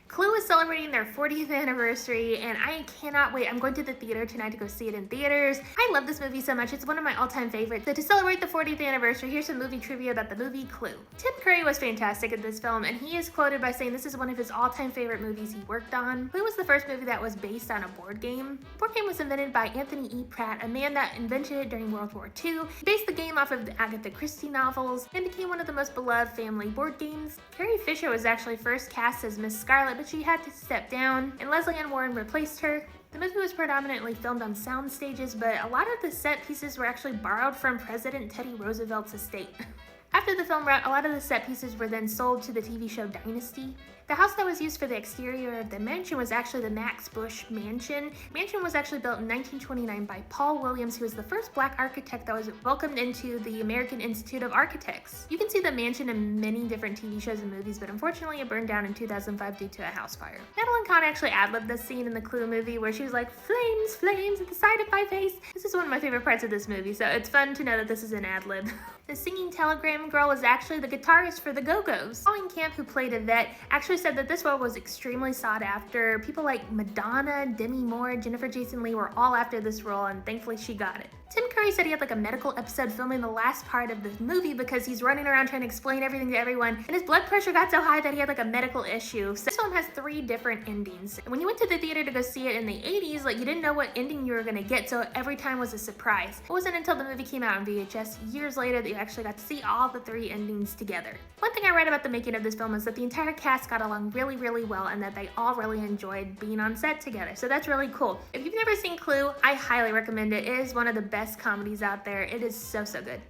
Clue is celebrating their 40th anniversary, and I cannot wait. I'm going to the theater tonight to go see it in theaters. I love this movie so much. It's one of my all-time favorites. So to celebrate the 40th anniversary, here's some movie trivia about the movie Clue. Tim Curry was fantastic in this film, and he is quoted by saying this is one of his all-time favorite movies he worked on. Clue was the first movie that was based on a board game. The board game was invented by Anthony E. Pratt, a man that invented it during World War II. He based the game off of the Agatha Christie novels and became one of the most beloved family board games. Carrie Fisher was actually first cast as Miss Scarlet, but she had to step down, and Leslie Ann Warren replaced her. The movie was predominantly filmed on sound stages, but a lot of the set pieces were actually borrowed from President Teddy Roosevelt's estate. After the film wrapped, a lot of the set pieces were then sold to the TV show Dynasty. The house that was used for the exterior of the mansion was actually the Max Bush Mansion. The mansion was actually built in 1929 by Paul Williams, who was the first black architect that was welcomed into the American Institute of Architects. You can see the mansion in many different TV shows and movies, but unfortunately it burned down in 2005 due to a house fire. Madeline Kahn actually ad-libbed this scene in the Clue movie where she was like, "Flames, flames at the side of my face." This is one of my favorite parts of this movie, so it's fun to know that this is an ad-lib. The singing telegram girl was actually the guitarist for the Go-Go's. Colleen Camp, who played Yvette, actually said that this role was extremely sought after. People like Madonna, Demi Moore, Jennifer Jason Leigh were all after this role, and thankfully she got it. Tim Curry said he had like a medical episode filming the last part of the movie because he's running around trying to explain everything to everyone, and his blood pressure got so high that he had like a medical issue. So this film has 3 different endings. And when you went to the theater to go see it in the 80s, like you didn't know what ending you were gonna get, so every time was a surprise. It wasn't until the movie came out on VHS years later that you actually got to see all the 3 endings together. One thing I read about the making of this film is that the entire cast got along really, really well and that they all really enjoyed being on set together. So that's really cool. If you've never seen Clue, I highly recommend it. It is one of the best comedies out there. It is so, so good.